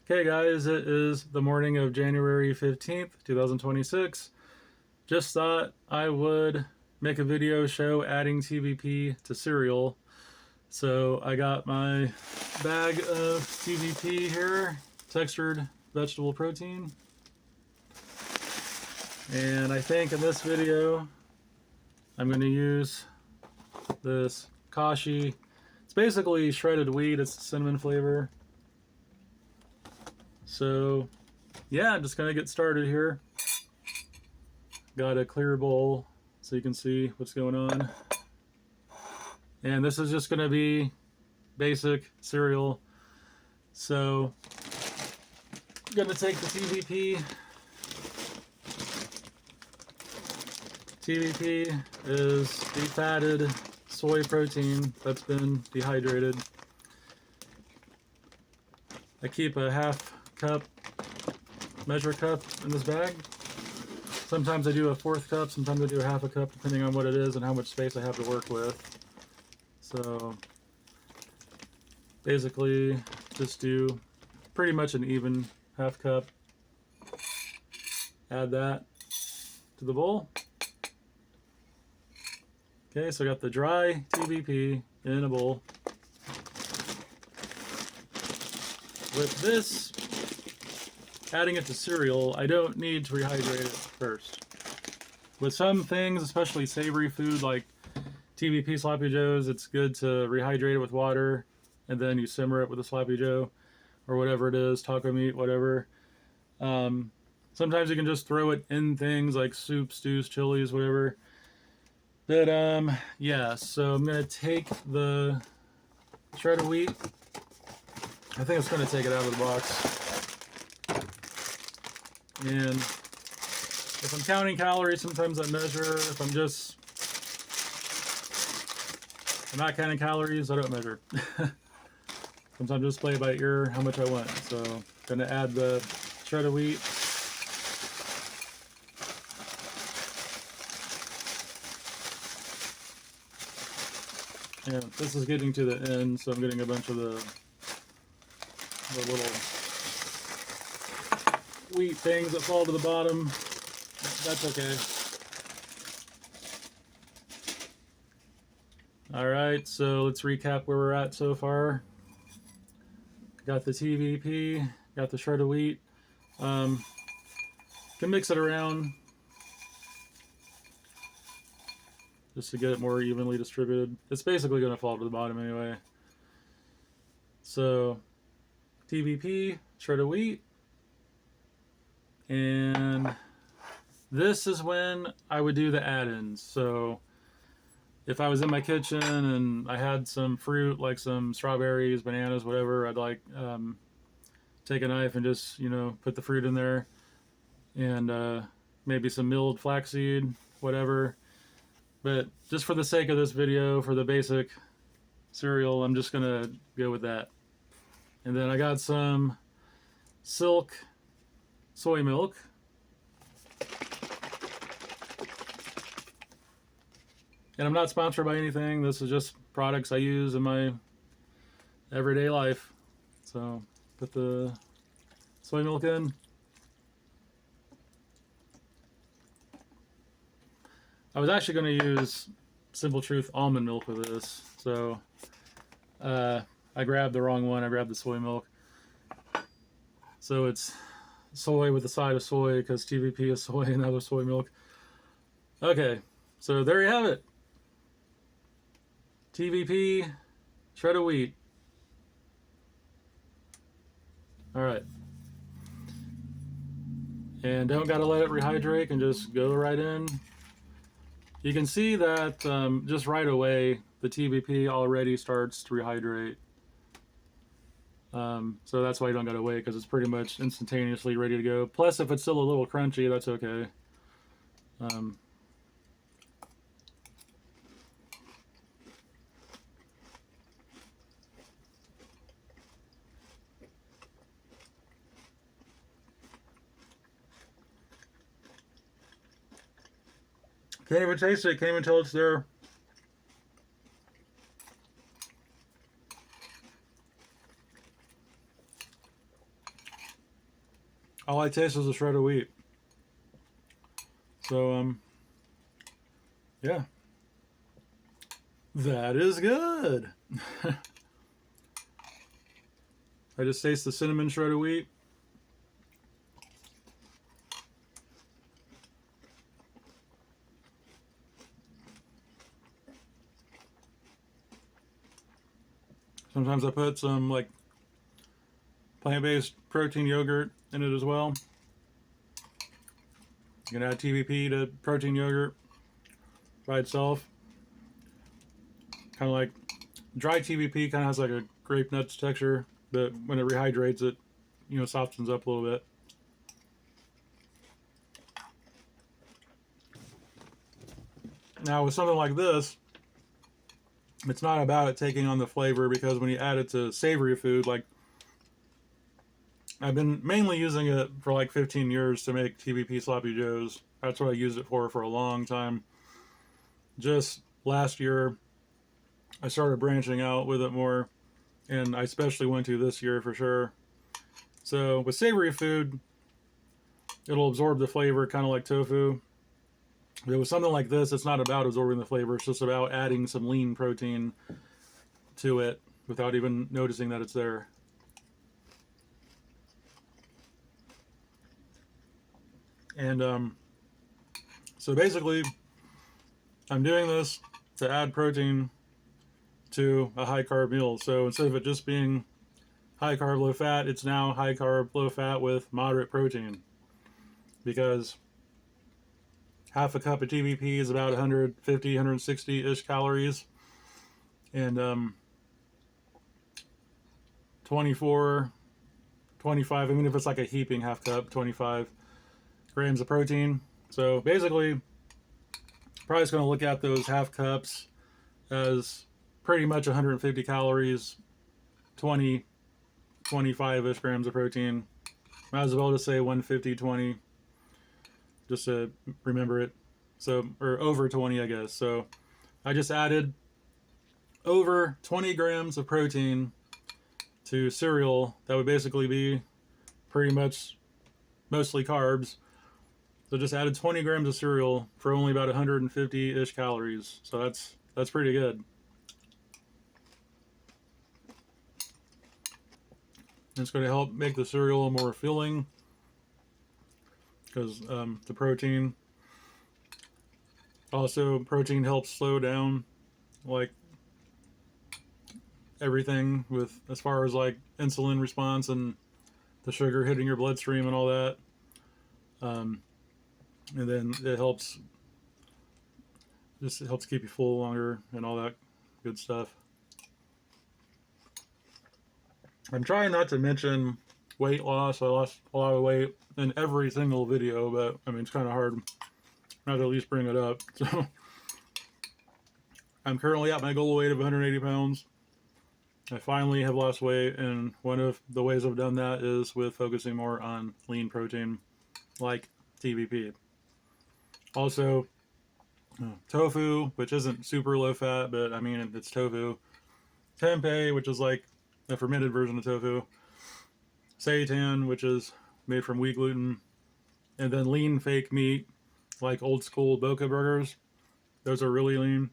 Okay guys, it is the morning of January 15th, 2026. Just thought I would make a video show adding TVP to cereal. So I got my bag of TVP here, textured vegetable protein. And I think in this video, I'm going to use this kashi. It's basically shredded wheat, it's cinnamon flavor. So yeah, I'm just gonna get started here. Got a clear bowl so you can see what's going on. And this is just gonna be basic cereal. So I'm gonna take the TVP. TVP is defatted soy protein that's been dehydrated. I keep a half cup measure cup in this bag. Sometimes I do a fourth cup, sometimes I do a half a cup, depending on what it is and how much space I have to work with. So basically just do pretty much an even half cup. Add that to the bowl. Okay, so I got the dry TVP in a bowl. With this, adding it to cereal, I don't need to rehydrate it first. With some things, especially savory food like TVP Sloppy Joes, it's good to rehydrate it with water and then you simmer it with a Sloppy Joe or whatever it is, taco meat, whatever. Sometimes you can just throw it in things like soup, stews, chilies, whatever. But yeah, so I'm gonna take the shredded wheat. I think it's gonna take it out of the box. And if I'm counting calories, sometimes I measure. If I'm not counting calories, I don't measure. Sometimes I just play by ear how much I want. So I'm gonna add the shredded wheat. And this is getting to the end, so I'm getting a bunch of the little wheat things that fall to the bottom. That's okay. Alright, so let's recap where we're at so far. Got the TVP, got the shredded wheat. Can mix it around just to get it more evenly distributed. It's basically going to fall to the bottom anyway. So TVP, shredded wheat, and this is when I would do the add-ins. So if I was in my kitchen and I had some fruit like some strawberries, bananas, whatever, I'd like take a knife and just, you know, put the fruit in there and maybe some milled flaxseed, whatever. But just for the sake of this video, for the basic cereal, I'm just gonna go with that. And then I got some Silk soy milk. And I'm not sponsored by anything. This is just products I use in my everyday life. So put the soy milk in. I was actually going to use Simple Truth almond milk with this. So I grabbed the wrong one. I grabbed the soy milk. So it's soy with a side of soy because TVP is soy and other soy milk. Okay, so there you have it. TVP, shredded wheat. Alright. And don't gotta let it rehydrate and just go right in. You can see that just right away the TVP already starts to rehydrate. So that's why you don't gotta wait, because it's pretty much instantaneously ready to go. Plus, if it's still a little crunchy, that's okay. Can't even taste it, can't even tell it's there. all I taste is a shred of wheat. So, yeah. That is good. I just taste the cinnamon shred of wheat. Sometimes I put some like plant-based protein yogurt in it as well. You can add TVP to protein yogurt by itself. Kind of like dry TVP kind of has like a grape nuts texture, but when it rehydrates it, you know, softens up a little bit. Now with something like this, it's not about it taking on the flavor, because when you add it to savory food, like I've been mainly using it for like 15 years to make TVP sloppy joes. That's what I used it for a long time. Just last year, I started branching out with it more, and I especially went to this year for sure. So with savory food, it'll absorb the flavor kind of like tofu. But with something like this, it's not about absorbing the flavor. It's just about adding some lean protein to it without even noticing that it's there. And so basically, I'm doing this to add protein to a high carb meal. So instead of it just being high carb, low fat, it's now high carb, low fat with moderate protein. Because half a cup of TVP is about 150, 160-ish calories. And 24, 25, I mean, if it's like a heaping half cup, 25 grams of protein. So basically, probably just going to look at those half cups as pretty much 150 calories, 20, 25-ish grams of protein. Might as well just say 150, 20, just to remember it. So, or over 20, I guess. So I just added over 20 grams of protein to cereal. That would basically be pretty much mostly carbs. So just added 20 grams of cereal for only about 150-ish calories. So that's pretty good. It's going to help make the cereal more filling, because the protein. Also, protein helps slow down like everything with as far as like insulin response and the sugar hitting your bloodstream and all that. And then it helps keep you full longer and all that good stuff. I'm trying not to mention weight loss. I lost a lot of weight in every single video, but I mean, it's kind of hard not to at least bring it up. So I'm currently at my goal weight of 180 pounds. I finally have lost weight, and one of the ways I've done that is with focusing more on lean protein, like TVP. Also, tofu, which isn't super low fat, but I mean, it's tofu. Tempeh, which is like a fermented version of tofu. Seitan, which is made from wheat gluten. And then lean fake meat, like old school Boca burgers. Those are really lean.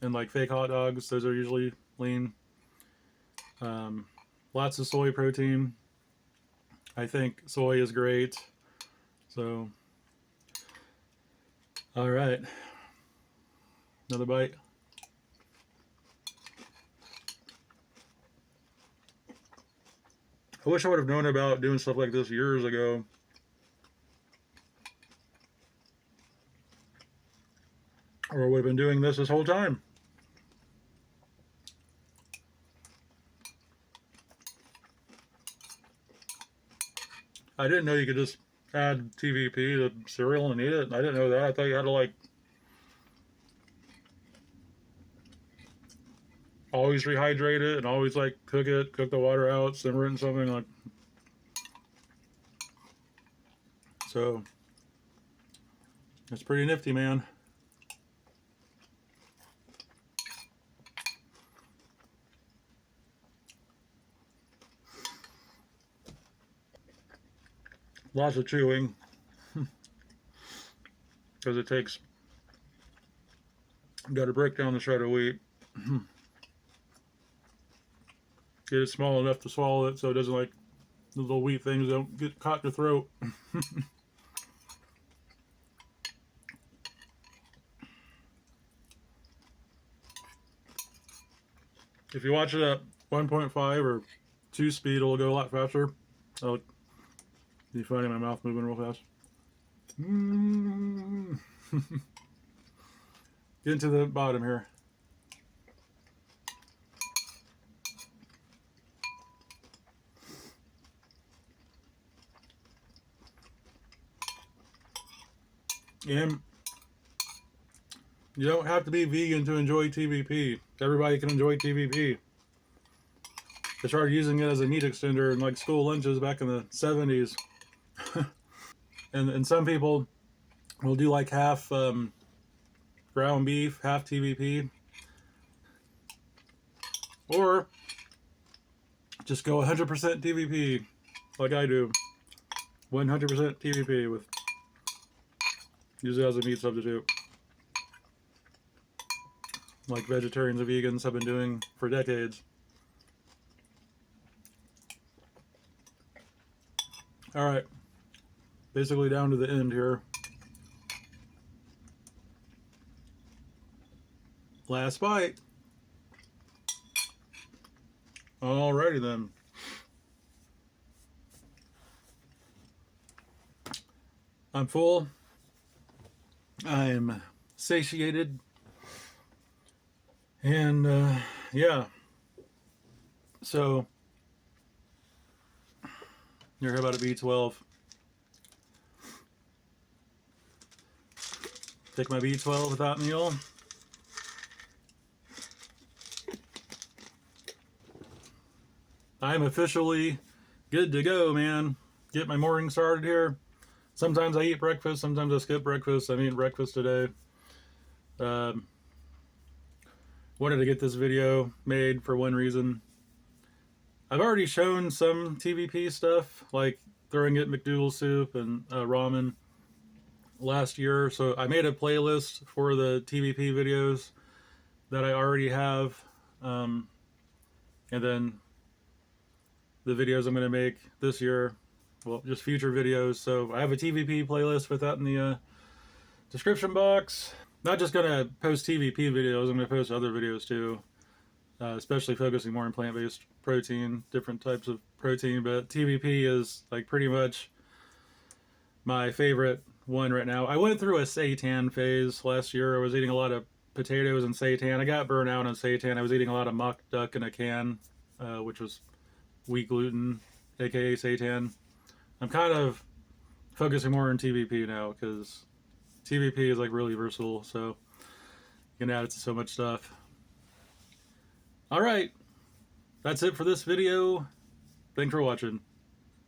And like fake hot dogs, those are usually lean. Lots of soy protein. I think soy is great. So, all right. Another bite. I wish I would have known about doing stuff like this years ago. Or I would have been doing this whole time. I didn't know you could just add TVP to cereal and eat it. I didn't know that. I thought you had to like always rehydrate it and always like cook the water out, simmer it in something like. So it's pretty nifty, man. Lots of chewing because it takes. Got to break down the shredded wheat. Get it small enough to swallow it so it doesn't like the little wheat things don't get caught in your throat. If you watch it at 1.5 or 2 speed, it'll go a lot faster. Oh, you finding my mouth moving real fast? Get to the bottom here. And you don't have to be vegan to enjoy TVP. Everybody can enjoy TVP. They started using it as a meat extender in like school lunches back in the 70s. and some people will do like half ground beef, half TVP. Or just go 100% TVP like I do. 100% TVP with use it as a meat substitute. Like vegetarians and vegans have been doing for decades. All right, basically down to the end here. Last bite. Alrighty then. I'm full. I'm satiated. And yeah. So you're here about a B12. Take my B12 with that meal. I'm officially good to go, man. Get my morning started here. Sometimes I eat breakfast, sometimes I skip breakfast. I'm eating breakfast today. Wanted to get this video made for one reason. I've already shown some TVP stuff, like throwing it McDoodle soup and ramen last year. So I made a playlist for the TVP videos that I already have. And then the videos I'm going to make this year, well, just future videos. So I have a TVP playlist with that in the description box. Not just going to post TVP videos, I'm going to post other videos too, especially focusing more on plant-based protein, different types of protein. But TVP is like pretty much my favorite one right now. I went through a seitan phase last year. I was eating a lot of potatoes and seitan. I got burnt out on seitan. I was eating a lot of mock duck in a can, which was wheat gluten, aka seitan. I'm kind of focusing more on TVP now because TVP is like really versatile, so you can add it to so much stuff. All right, that's it for this video. Thanks for watching.